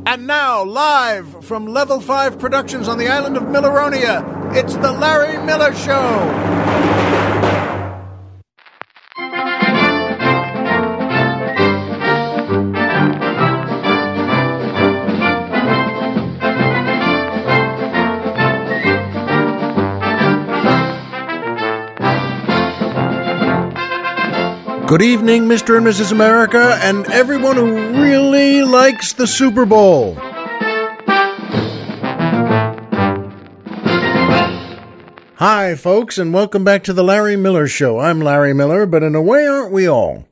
And now, live from Level 5 Productions on the island of Milleronia, it's The Larry Miller Show. Good evening, Mr. and Mrs. America, and everyone who really likes the Super Bowl. Hi, folks, and welcome back to the Larry Miller Show. I'm Larry Miller, but in a way, aren't we all?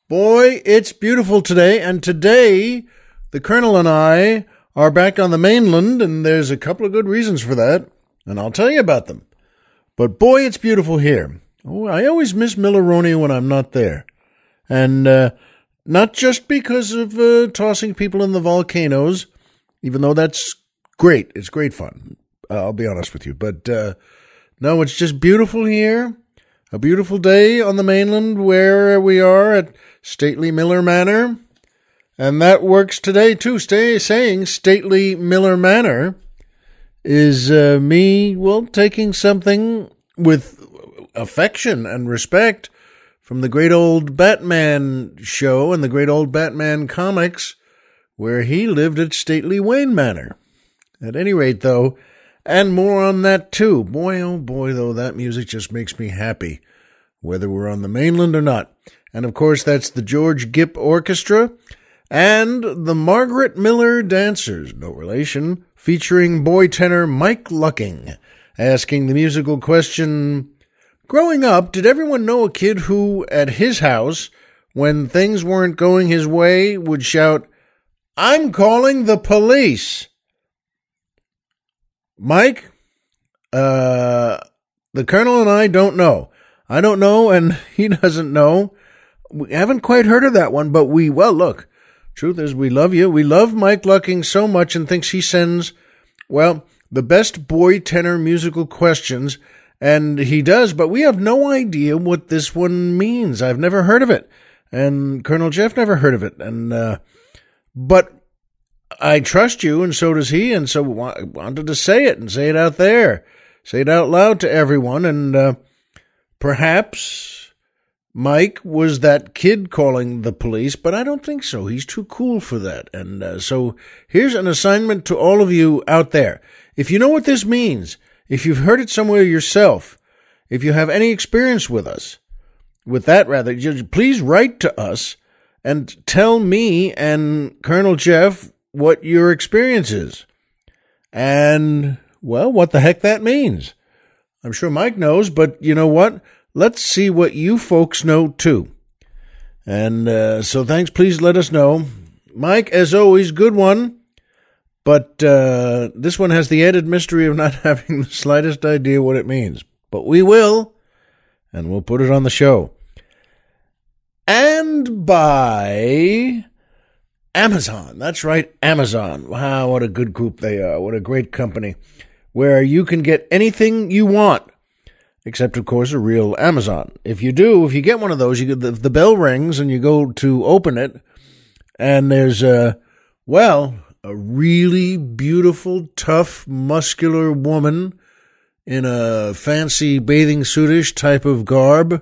Boy, it's beautiful today, and today, the Colonel and I are back on the mainland, and there's a couple of good reasons for that, and I'll tell you about them. But boy, it's beautiful here. Oh, I always miss Milleronia when I'm not there. And not just because of tossing people in the volcanoes, even though that's great. It's great fun. I'll be honest with you. But no, it's just beautiful here. A beautiful day on the mainland where we are at Stately Miller Manor. And that works today, too. Saying Stately Miller Manor is me, well, taking something with affection and respect from the great old Batman show and the great old Batman comics where he lived at Stately Wayne Manor. At any rate, though, and more on that too. Boy, oh boy, though, that music just makes me happy, whether we're on the mainland or not. And of course, that's the George Gipp Orchestra and the Margaret Miller Dancers, no relation, featuring boy tenor Mike Lucking, asking the musical question, growing up, did everyone know a kid who, at his house, when things weren't going his way, would shout, "I'm calling the police"? Mike, the Colonel and I don't know. I don't know, and he doesn't know. We haven't quite heard of that one, but well, look, truth is we love you. We love Mike Lucking so much and thinks he sends, well, the best boy tenor musical questions. And he does, but we have no idea what this one means. I've never heard of it. And Colonel Jeff never heard of it. And but I trust you, and so does he, and so I wanted to say it and say it out there. Say it out loud to everyone. And perhaps Mike was that kid calling the police, but I don't think so. He's too cool for that. And so here's an assignment to all of you out there. If you know what this means, if you've heard it somewhere yourself, if you have any experience with that, please write to us and tell me and Colonel Jeff what your experience is. And, well, what the heck that means. I'm sure Mike knows, but you know what? Let's see what you folks know, too. And so thanks, please let us know. Mike, as always, good one. But this one has the added mystery of not having the slightest idea what it means. But we will, and we'll put it on the show. And by Amazon. That's right, Amazon. Wow, what a good group they are. What a great company. Where you can get anything you want. Except, of course, a real Amazon. If you get one of those, you get the bell rings and you go to open it. And there's a really beautiful, tough, muscular woman in a fancy bathing suitish type of garb.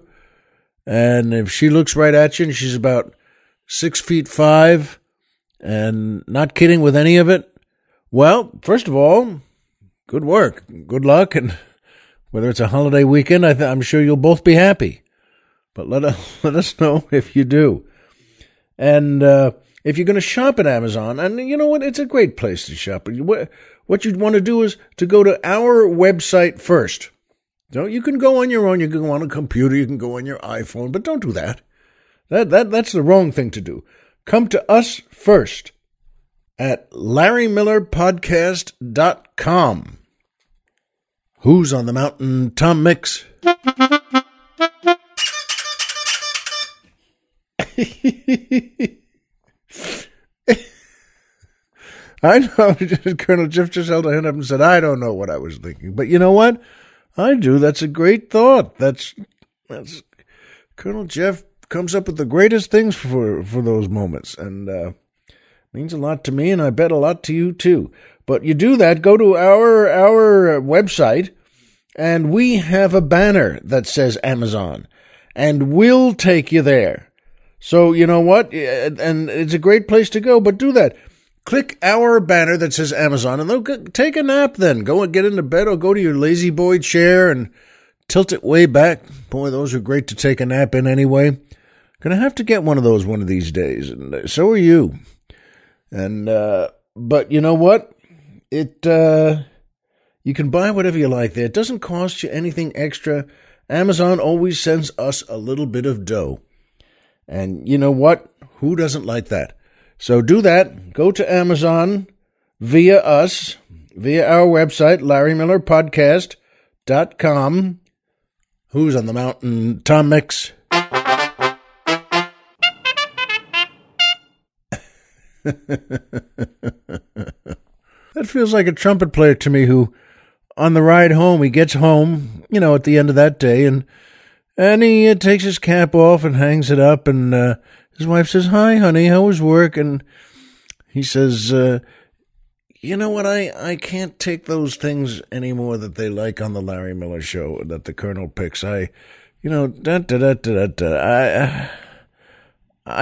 And if she looks right at you, and she's about 6'5", and not kidding with any of it, well, first of all, good work, good luck, and whether it's a holiday weekend, I'm sure you'll both be happy. But let us know if you do. And if you're going to shop at Amazon, and you know what, it's a great place to shop. What you'd want to do is to go to our website first. So you can go on your own, you can go on a computer, you can go on your iPhone, but don't do that. That's the wrong thing to do. Come to us first at LarryMillerPodcast.com. Who's on the mountain? Tom Mix. I know, Colonel Jeff just held a hand up and said, I don't know what I was thinking. But you know what? I do. That's a great thought. That's Colonel Jeff comes up with the greatest things for those moments. And Means a lot to me, and I bet a lot to you too. But you do that, go to our website, and we have a banner that says Amazon, and we'll take you there. So you know what? And it's a great place to go, but do that. Click our banner that says Amazon, and take a nap then. Go and get into bed, or go to your lazy boy chair and tilt it way back. Boy, those are great to take a nap in anyway. Gonna have to get one of those one of these days, and so are you. And but you know what? You can buy whatever you like there. It doesn't cost you anything extra. Amazon always sends us a little bit of dough. And you know what? Who doesn't like that? So do that. Go to Amazon via us, via our website, LarryMillerPodcast.com. Who's on the mountain? Tom Mix. That feels like a trumpet player to me who, on the ride home, he gets home, at the end of that day, and he takes his cap off and hangs it up, and his wife says, "Hi, honey, how was work?" And he says, "You know what, I can't take those things anymore that they like on the Larry Miller Show that the Colonel picks. I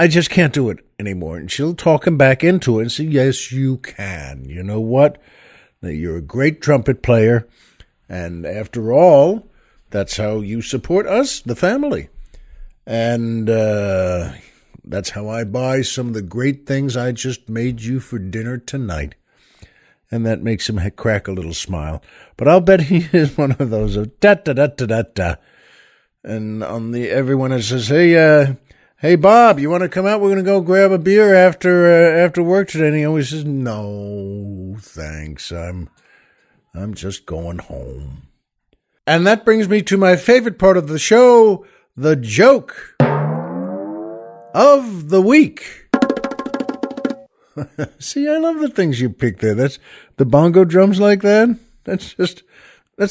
just can't do it anymore." And she'll talk him back into it and say, "Yes, you can. You know what? You're a great trumpet player. And after all, that's how you support us, the family. And that's how I buy some of the great things I just made you for dinner tonight." And that makes him crack a little smile. But I'll bet he is one of those of da-da-da-da-da-da. And on everyone that says, Hey, Bob, you want to come out? We're going to go grab a beer after work today. And he always says, "No, thanks. I'm just going home." And that brings me to my favorite part of the show, the joke of the week. See, I love the things you pick there. That's the bongo drums like that. That's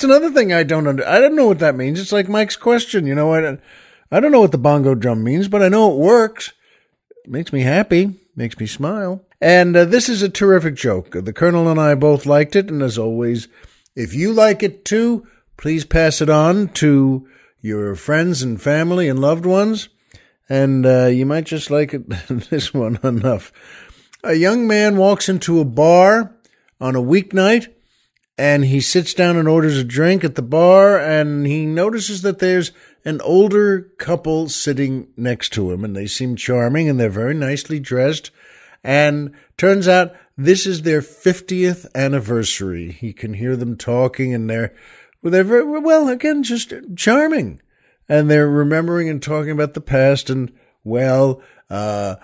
another thing I don't know what that means. It's like Mike's question, I don't know what the bongo drum means, but I know it works. It makes me happy, makes me smile. And this is a terrific joke. The Colonel and I both liked it, and as always, if you like it too, please pass it on to your friends and family and loved ones, and you might just like it, this one enough. A young man walks into a bar on a weeknight, and he sits down and orders a drink at the bar, and he notices that there's an older couple sitting next to him, and they seem charming, and they're very nicely dressed. And turns out this is their 50th anniversary. He can hear them talking, and they're very, well, again, just charming. And they're remembering and talking about the past, and, well, the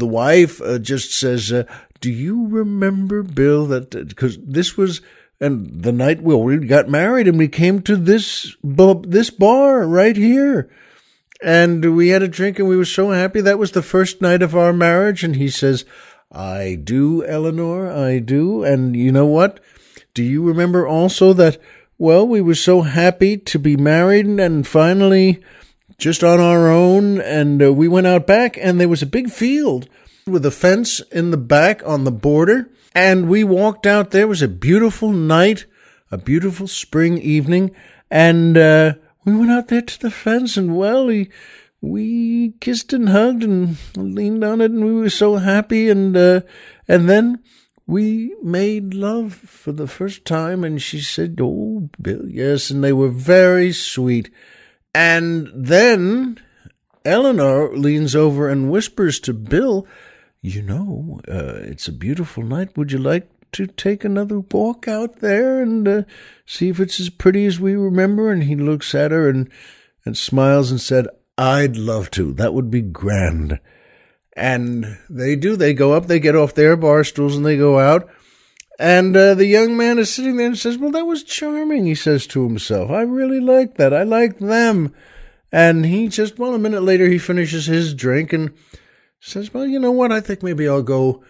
wife just says, "Do you remember, Bill, that, because this was, and the night we got married and we came to this bar right here. And we had a drink and we were so happy. That was the first night of our marriage." And he says, "I do, Eleanor, I do. And you know what? Do you remember also that, well, we were so happy to be married and finally just on our own. And we went out back and there was a big field with a fence in the back on the border. And we walked out there. It was a beautiful night, a beautiful spring evening. And we went out there to the fence, and, well, we kissed and hugged and leaned on it, and we were so happy. And then we made love for the first time." And she said, "Oh, Bill, yes." And they were very sweet. And then Eleanor leans over and whispers to Bill, "It's a beautiful night. Would you like to take another walk out there and see if it's as pretty as we remember?" And he looks at her and smiles and said, "I'd love to. That would be grand." And they do. They go up, they get off their bar stools, and they go out. And the young man is sitting there and says, "Well, that was charming," he says to himself. "I really like that. I like them." And he just, a minute later, he finishes his drink and says, "Well, you know what? I think maybe I'll go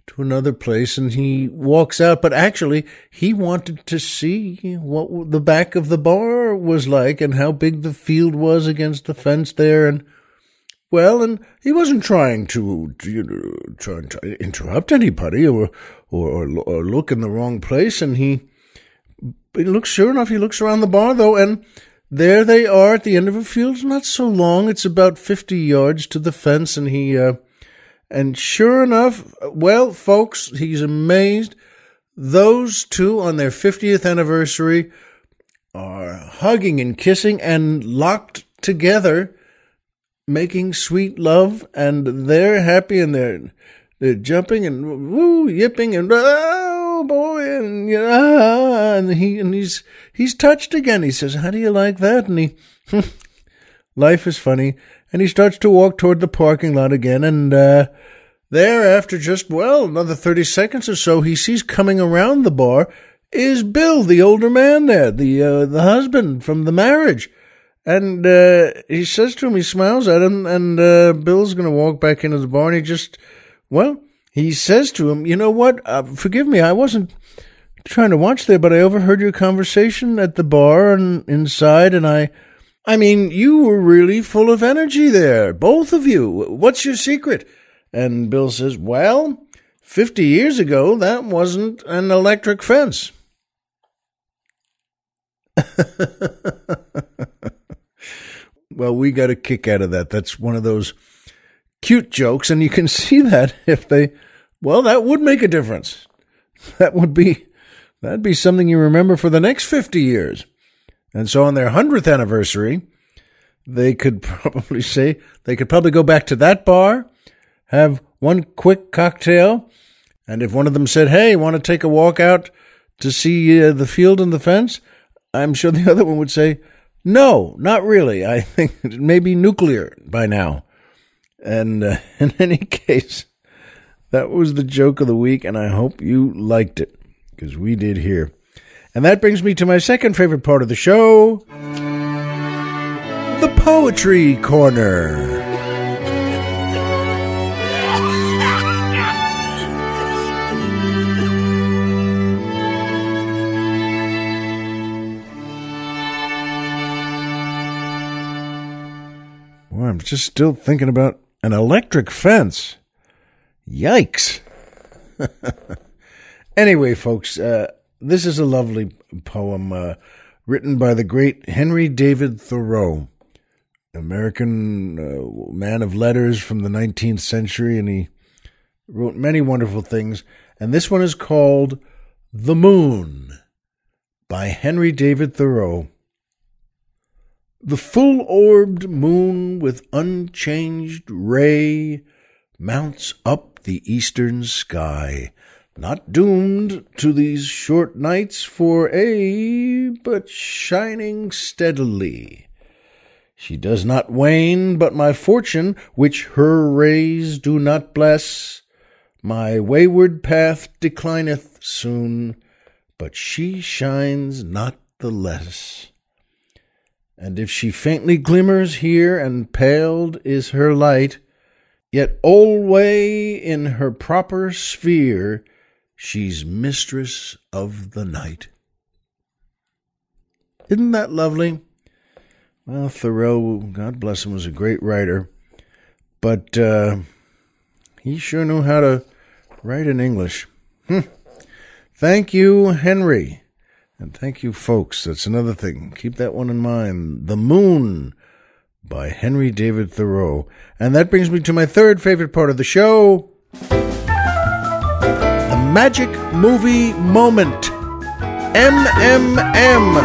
to another place." And he walks out, but actually he wanted to see what the back of the bar was like and how big the field was against the fence there. And Well, and he wasn't trying to interrupt anybody or look in the wrong place. And he looks, sure enough, he looks around the bar, though, and there they are at the end of a field. It's not so long. It's about 50 yards to the fence, and and sure enough, well, folks, he's amazed. Those two on their 50th anniversary are hugging and kissing and locked together, making sweet love, and they're happy, and they're jumping and woo, yipping, and oh boy, and and he's touched again. He says, "How do you like that?" And life is funny, and he starts to walk toward the parking lot again, and there, after just, another 30 seconds or so, he sees coming around the bar is Bill, the older man there, the husband from the marriage. And he says to him, he smiles at him, and Bill's going to walk back into the bar, and he says to him, "You know what? Forgive me, I wasn't trying to watch there, but I overheard your conversation at the bar and inside, and I mean, you were really full of energy there, both of you. What's your secret?" And Bill says, 50 years ago, that wasn't an electric fence. Well, we got a kick out of that. That's one of those cute jokes, and you can see that that would make a difference. That'd be something you remember for the next 50 years. And so on their 100th anniversary, they could probably go back to that bar, have one quick cocktail, and if one of them said, "Hey, want to take a walk out to see the field and the fence?" I'm sure the other one would say, "No, not really. I think it may be nuclear by now." And in any case, that was the joke of the week, and I hope you liked it, because we did here. And that brings me to my second favorite part of the show, the Poetry Corner. I'm just still thinking about an electric fence. Yikes. Anyway, folks, this is a lovely poem written by the great Henry David Thoreau, American man of letters from the 19th century, and he wrote many wonderful things. And this one is called The Moon by Henry David Thoreau. The full-orbed moon with unchanged ray mounts up the eastern sky, not doomed to these short nights for aye, but shining steadily. She does not wane, but my fortune, which her rays do not bless, my wayward path declineth soon, but she shines not the less. And if she faintly glimmers here, and paled is her light, yet alway in her proper sphere she's mistress of the night. Isn't that lovely? Well, Thoreau, God bless him, was a great writer, but he sure knew how to write in English. Thank you, Henry. And thank you, folks. That's another thing. Keep that one in mind. The Moon by Henry David Thoreau. And that brings me to my third favorite part of the show, the Magic Movie Moment. MMM.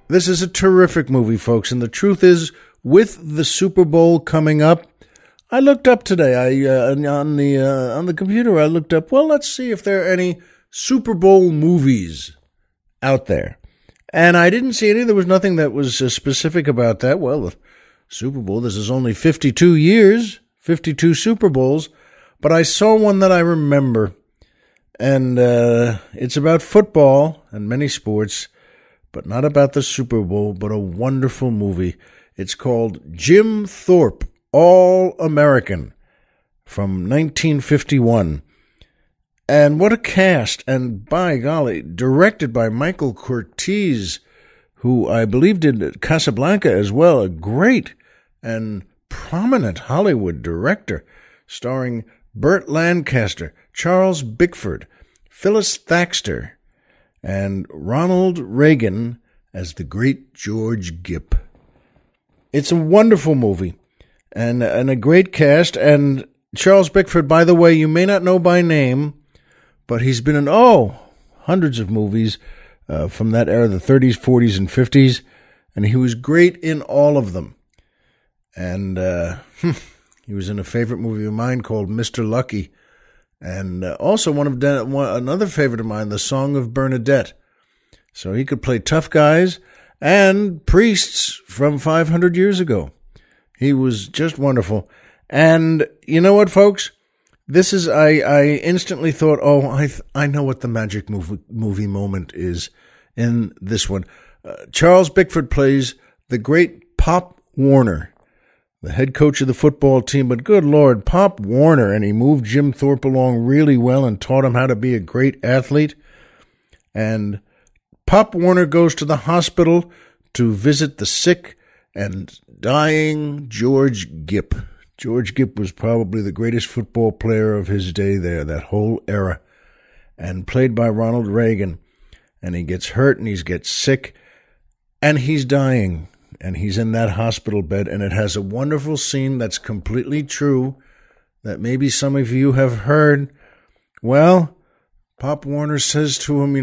This is a terrific movie, folks. And the truth is, with the Super Bowl coming up, I looked up today. On the computer, I looked up, let's see if there are any Super Bowl movies out there. And I didn't see any. There was nothing that was specific about that. Well, the Super Bowl, this is only 52 years, 52 Super Bowls. But I saw one that I remember. And it's about football and many sports, but not about the Super Bowl, but a wonderful movie. It's called Jim Thorpe, All-American, from 1951. And what a cast, and by golly, directed by Michael Curtiz, who I believe did Casablanca as well, a great and prominent Hollywood director, starring Burt Lancaster, Charles Bickford, Phyllis Thaxter, and Ronald Reagan as the great George Gipp. It's a wonderful movie and a great cast. And Charles Bickford, by the way, you may not know by name, but he's been in, hundreds of movies from that era, the 30s, 40s, and 50s, and he was great in all of them. And he was in a favorite movie of mine called Mr. Lucky, and also another favorite of mine, The Song of Bernadette. So he could play tough guys and priests from 500 years ago. He was just wonderful. And you know what, folks? This is, I instantly thought, I know what the magic movie moment is in this one. Charles Bickford plays the great Pop Warner, the head coach of the football team. But good Lord, Pop Warner, and he moved Jim Thorpe along really well and taught him how to be a great athlete. And Pop Warner goes to the hospital to visit the sick and dying George Gipp. George Gipp was probably the greatest football player of his day there, that whole era, and played by Ronald Reagan. And he gets hurt and he gets sick and he's dying and he's in that hospital bed. And it has a wonderful scene that's completely true that maybe some of you have heard. Well, Pop Warner says to him,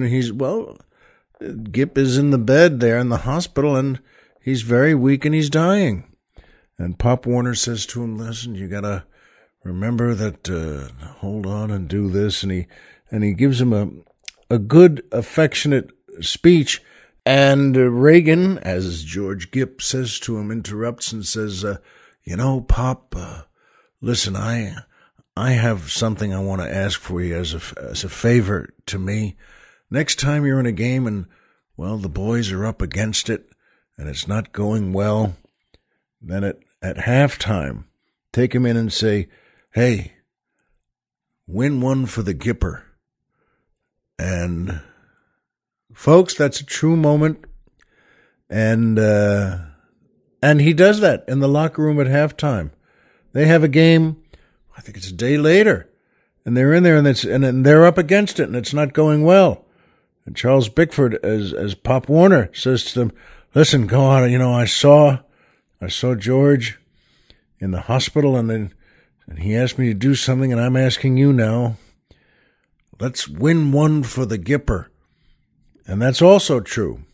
Gipp is in the bed there in the hospital and he's very weak and he's dying. And Pop Warner says to him, listen, you got to remember that, hold on and do this. And he gives him a good, affectionate speech. And Reagan, as George Gipp says to him, interrupts and says, Pop, listen, I have something I want to ask for you as a favor to me. Next time you're in a game and, the boys are up against it and it's not going well, then at halftime, take him in and say, hey, win one for the Gipper. And folks, that's a true moment. And he does that in the locker room at halftime. They have a game, I think it's a day later, and they're in there and they're up against it and it's not going well. And Charles Bickford, as Pop Warner, says to them, listen, go on, I saw George in the hospital and he asked me to do something and I'm asking you now. Let's win one for the Gipper. And that's also true.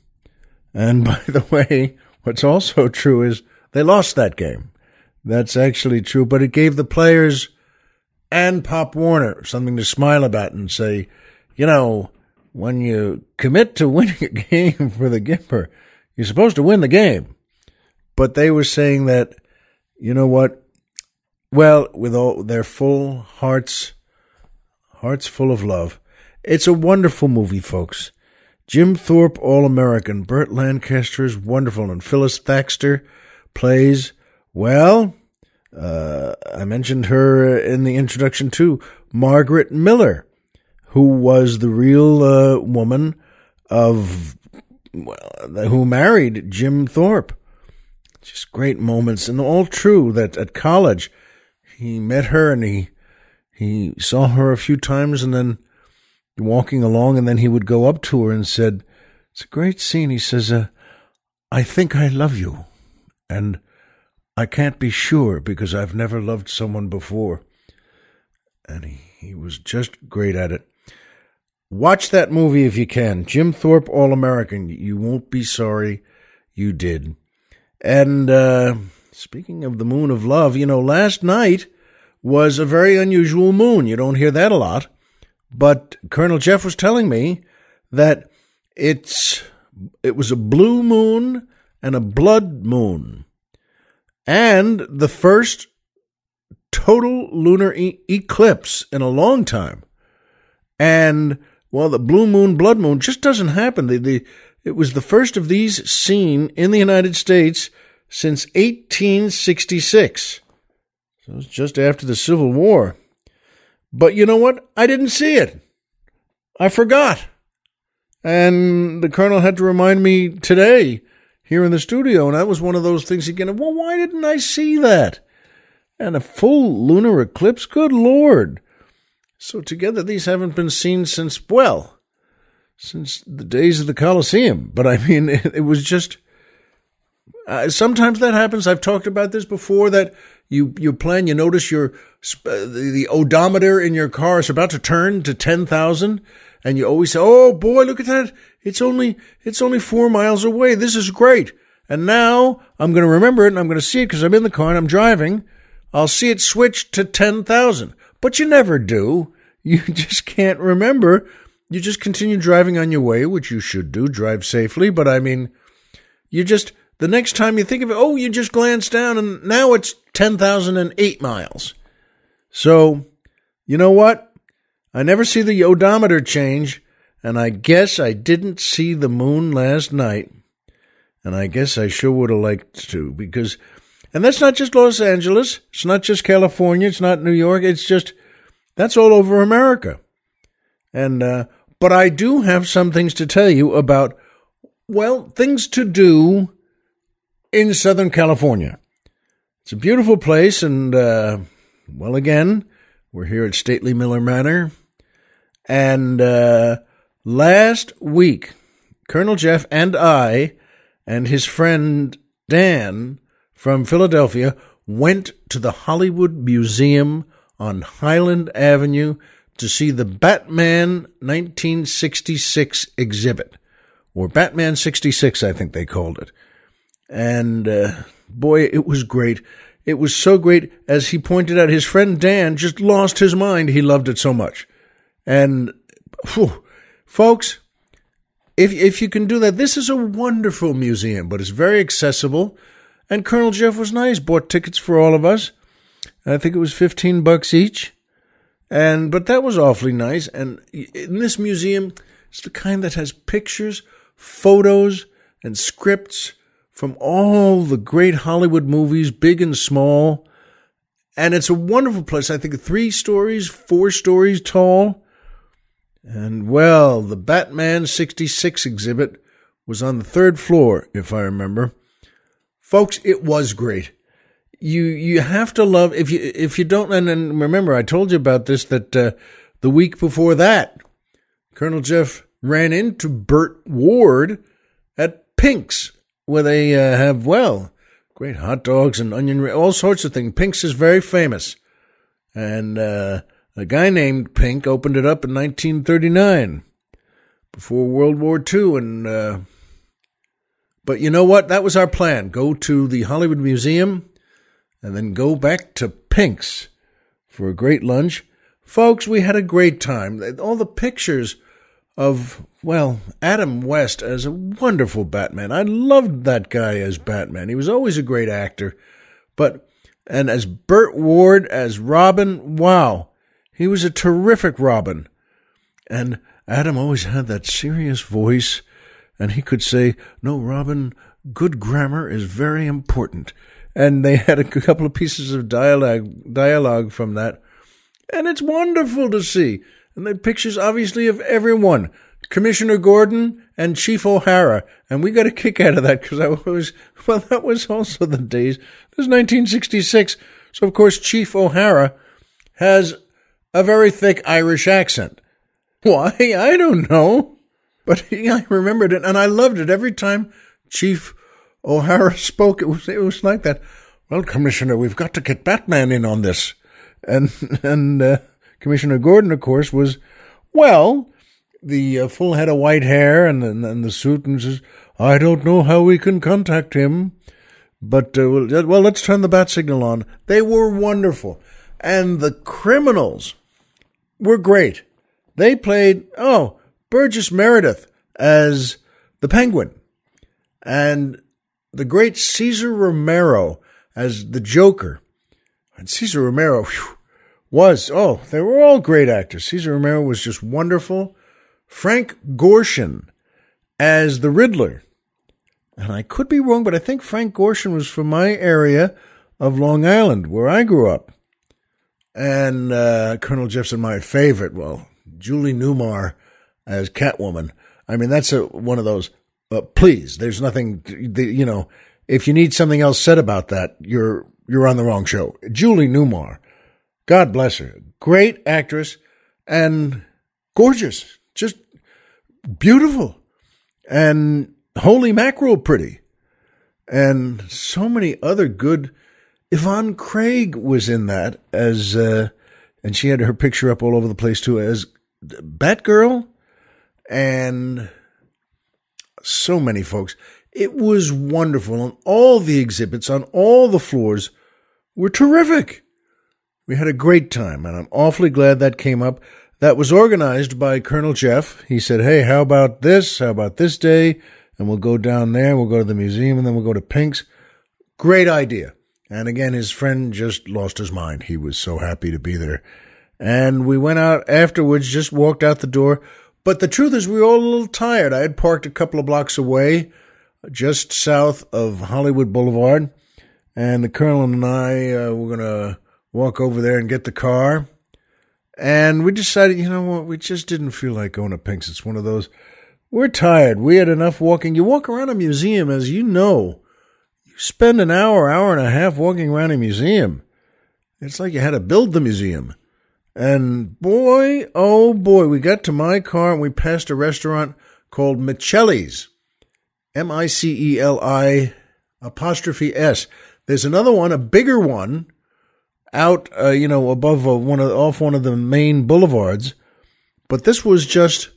And by the way, what's also true is they lost that game. That's actually true, but it gave the players and Pop Warner something to smile about and say, when you commit to winning a game for the Gipper, you're supposed to win the game. But they were saying that, you know what? Well, with all their full hearts full of love. It's a wonderful movie, folks. Jim Thorpe, All-American. Burt Lancaster is wonderful. And Phyllis Thaxter plays, I mentioned her in the introduction too, Margaret Miller, who was the real woman who married Jim Thorpe. Just great moments, and all true that at college he met her and he saw her a few times and then walking along, and then he would go up to her and said, it's a great scene. He says, I think I love you, and I can't be sure because I've never loved someone before. And he was just great at it. Watch that movie if you can. Jim Thorpe, All-American. You won't be sorry you did. And speaking of the moon of love, last night was a very unusual moon. You don't hear that a lot. But Colonel Jeff was telling me that it was a blue moon and a blood moon. And the first total lunar eclipse in a long time. And, the blue moon, blood moon just doesn't happen. It was the first of these seen in the United States since 1866. So it was just after the Civil War. But you know what? I didn't see it. I forgot. And the Colonel had to remind me today here in the studio, and that was one of those things again. Well, why didn't I see that? And a full lunar eclipse? Good Lord. So together these haven't been seen since the days of the Colosseum. But I mean, it was just... sometimes that happens. I've talked about this before, that you plan, you notice the odometer in your car is about to turn to 10,000, and you always say, oh boy, look at that. It's only 4 miles away. This is great. And now I'm going to remember it, and I'm going to see it because I'm in the car and I'm driving. I'll see it switch to 10,000. But you never do. You just can't remember. You just continue driving on your way, which you should do, drive safely. But I mean, the next time you think of it, you just glance down and now it's 10,008 miles. So, you know what? I never see the odometer change, and I guess I didn't see the moon last night. And I guess I sure would have liked to, and that's not just Los Angeles, it's not just California, it's not New York, that's all over America. And, but I do have some things to tell you about, things to do in Southern California. It's a beautiful place, and, again, we're here at Stately Miller Manor, and last week, Colonel Jeff and I and his friend Dan from Philadelphia went to the Hollywood Museum on Highland Avenue to see the Batman 1966 exhibit, or Batman 66, I think they called it. And, boy, it was great. It was so great. As he pointed out, his friend Dan just lost his mind. He loved it so much. And, folks, if you can do that, this is a wonderful museum, but it's very accessible. And Colonel Jeff was nice, bought tickets for all of us. I think it was $15 each. But that was awfully nice. And in this museum, it's the kind that has pictures, photos, and scripts from all the great Hollywood movies, big and small. And it's a wonderful place. I think 4 stories tall. And, the Batman 66 exhibit was on the 3rd floor, if I remember. Folks, it was great. You have to love, if you don't, and remember, I told you about this, that the week before that, Colonel Jeff ran into Burt Ward at Pink's, where they have, great hot dogs and onion rings, all sorts of things. Pink's is very famous. And a guy named Pink opened it up in 1939, before World War II. And but you know what? That was our plan. Go to the Hollywood Museum and then go back to Pink's for a great lunch. Folks, we had a great time. All the pictures of, Adam West as a wonderful Batman. I loved that guy as Batman. He was always a great actor. And as Burt Ward as Robin, he was a terrific Robin. And Adam always had that serious voice, and he could say, "No, Robin, good grammar is very important." And they had a couple of pieces of dialogue from that. And it's wonderful to see. And they had pictures, obviously, of everyone. Commissioner Gordon and Chief O'Hara. And we got a kick out of that because that was also the days. It was 1966. So, of course, Chief O'Hara has a very thick Irish accent. Why? I don't know. But I remembered it, and I loved it. Every time Chief O'Hara spoke, it was like that. "Well, Commissioner, we've got to get Batman in on this." And Commissioner Gordon, of course, was, the full head of white hair and the suit, and says, "I don't know how we can contact him, but, let's turn the bat signal on." They were wonderful. And the criminals were great. They played, Burgess Meredith as the Penguin, and the great Cesar Romero as the Joker. And Cesar Romero they were all great actors. Cesar Romero was just wonderful. Frank Gorshin as the Riddler. And I could be wrong, but I think Frank Gorshin was from my area of Long Island, where I grew up. And Colonel Jeff's my favorite, Julie Newmar as Catwoman. I mean, that's one of those, please, there's nothing, if you need something else said about that, you're on the wrong show. Julie Newmar, God bless her. Great actress and gorgeous, just beautiful and holy mackerel pretty. And so many other good. Yvonne Craig was in that as, and she had her picture up all over the place too as Batgirl, and so many folks. It was wonderful, and all the exhibits on all the floors were terrific. We had a great time, and I'm awfully glad that came up. That was organized by Colonel Jeff. He said, hey, how about this? How about this day? And we'll go down there, we'll go to the museum, and then we'll go to Pink's. Great idea. And again, his friend just lost his mind. He was so happy to be there. And we went out afterwards, just walked out the door. But the truth is, we were all a little tired. I had parked a couple of blocks away, just south of Hollywood Boulevard. And the Colonel and I were going to walk over there and get the car. And we decided, you know what, we just didn't feel like going to Pink's. It's one of those, we're tired. We had enough walking. You walk around a museum, as you know, you spend an hour, hour and a half walking around a museum. It's like you had to build the museum. And boy, oh boy, we got to my car and we passed a restaurant called Michelli's. M-I-C-E-L-I''S. There's another one, a bigger one, out, above off one of the main boulevards. But this was just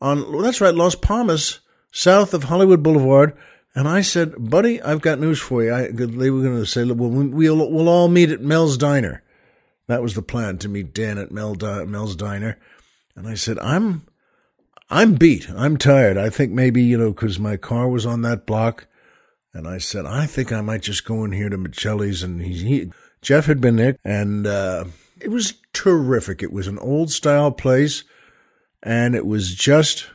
on, that's right, Las Palmas, south of Hollywood Boulevard. And I said, buddy, I've got news for you. They were going to say, well, we'll all meet at Mel's Diner. That was the plan, to meet Dan at Mel's Diner. And I said, I'm beat. I'm tired. I think maybe, because my car was on that block. And I said, I think I might just go in here to Michelli's. And Jeff had been there, and it was terrific. It was an old-style place, and it was just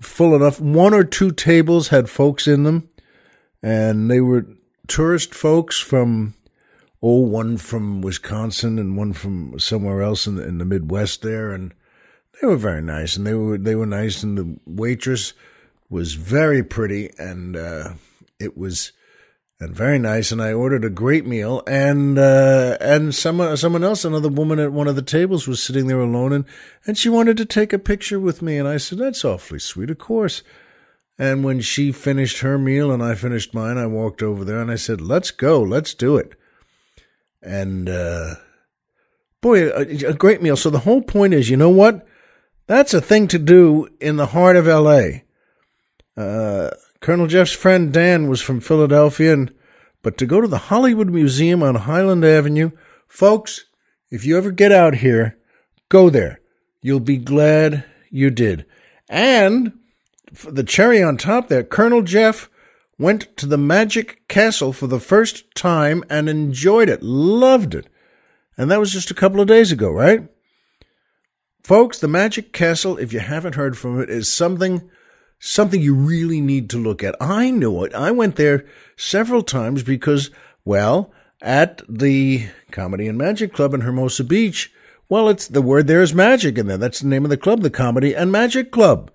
full enough. One or two tables had folks in them, and they were tourist folks from, one from Wisconsin and one from somewhere else in the Midwest there, and they were very nice, and they were nice, and the waitress was very pretty, and it was very nice, and I ordered a great meal, and someone else, another woman at one of the tables was sitting there alone, and she wanted to take a picture with me, and I said, that's awfully sweet, of course. And when she finished her meal and I finished mine, I walked over there and I said, let's go, let's do it. And boy, a great meal. So the whole point is, you know what? That's a thing to do in the heart of L.A. Colonel Jeff's friend Dan was from Philadelphia, but to go to the Hollywood Museum on Highland Avenue, folks, if you ever get out here, go there. You'll be glad you did. And for the cherry on top there, Colonel Jeff went to the Magic Castle for the first time and enjoyed it, loved it. And that was just a couple of days ago, right? Folks, the Magic Castle, if you haven't heard from it, is something you really need to look at. I know it. I went there several times because, well, at the Comedy and Magic Club in Hermosa Beach, well, it's the word there is magic in there. That's the name of the club, the Comedy and Magic Club.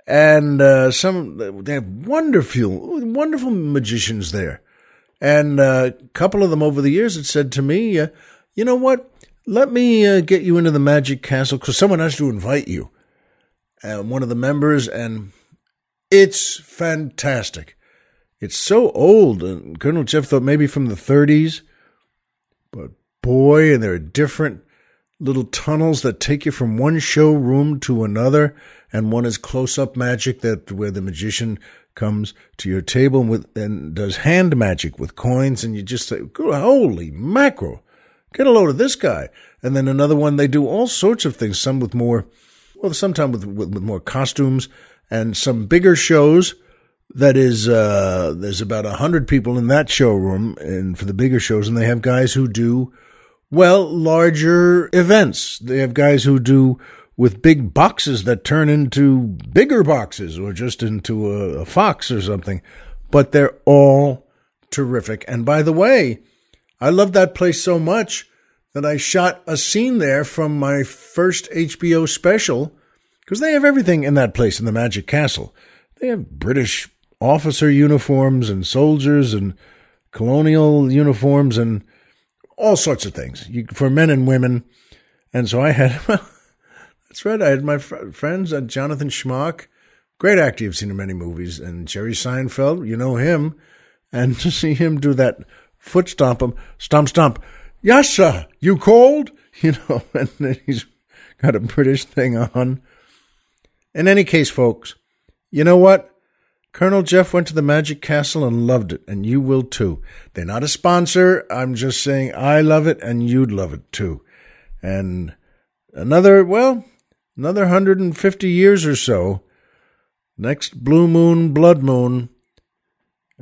And they have wonderful magicians there. And a couple of them over the years had said to me, you know what, let me get you into the Magic Castle because someone has to invite you. One of the members, and it's fantastic. It's so old, and Colonel Jeff thought maybe from the 30s, but boy, and there are different little tunnels that take you from one showroom to another, and one is close-up magic where the magician comes to your table and does hand magic with coins, and you just say, holy mackerel, get a load of this guy. And then another one, they do all sorts of things, some with more, well, sometimes with more costumes, and some bigger shows. That is, there's about 100 people in that showroom, and for the bigger shows, and they have guys who do, well, larger events. They have guys who do with big boxes that turn into bigger boxes, or just into a fox or something. But they're all terrific. And by the way, I love that place so much that I shot a scene there from my first HBO special, because they have everything in that place in the Magic Castle. They have British officer uniforms and soldiers and colonial uniforms and all sorts of things for men and women. And so I had, well, that's right, I had my friends, Jonathan Schmock, great actor, you've seen in many movies, and Jerry Seinfeld, you know him, and to see him do that foot stomp, stomp, Yasha, you cold? You know, and then he's got a British thing on. In any case, folks, you know what? Colonel Jeff went to the Magic Castle and loved it, and you will too. They're not a sponsor. I'm just saying I love it, and you'd love it too. And another 150 years or so, next blue moon, blood moon,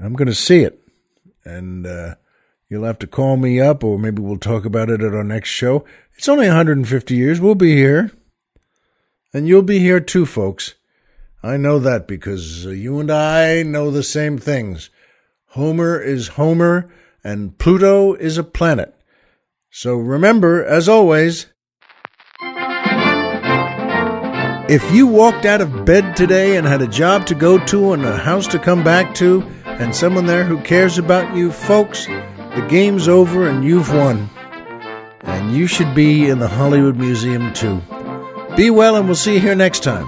I'm going to see it. And you'll have to call me up, or maybe we'll talk about it at our next show. It's only 150 years. We'll be here. And you'll be here too, folks. I know that because you and I know the same things. Homer is Homer, and Pluto is a planet. So remember, as always, if you walked out of bed today and had a job to go to and a house to come back to and someone there who cares about you, folks, the game's over and you've won. And you should be in the Hollywood Museum too. Be well, and we'll see you here next time.